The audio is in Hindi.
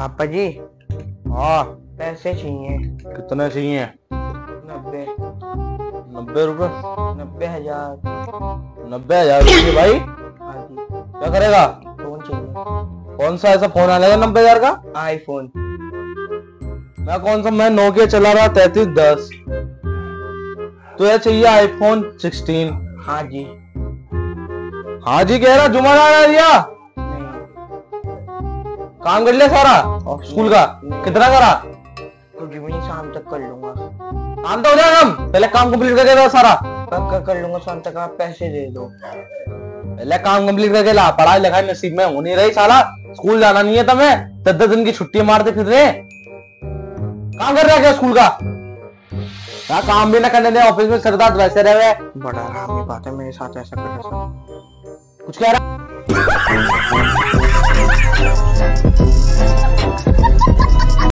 पापा जी हाँ। पैसे चाहिए। कितने चाहिए? 90। 90 रुपए? 90,000। 90,000 रुपये भाई? हाँ जी। क्या करेगा? फोन चाहिए। कौन सा ऐसा फोन आएगा 90,000 का? आईफोन। मैं नोकिया चला रहा 3310। तो ये चाहिए आईफोन 16। हाँ जी। हाँ जी कह रहा, जुम्मेदार दिया? नहीं। काम कर लिया सारा स्कूल का? कितना करा? कुछ भी नहीं, शाम तक कर लूंगा। काम तो हो जाएगा, हम पहले काम कंप्लीट करके दो सारा। पक्का कर लूंगा शाम तक, आप पैसे दे दो। पहले काम कंप्लीट करके ला, पढ़ाई लिखाई नसीब में हो नहीं रही साला। स्कूल जाना नहीं है तुम्हें, 10 दिन की छुट्टी मारते फिर रहे। काम कर रहा है क्या स्कूल का? काम भी ना करने दे, ऑफिस में सरदार वैसे रहे। बड़ा आराम की बात है मेरे साथ ऐसा करने से। कुछ कह रहा?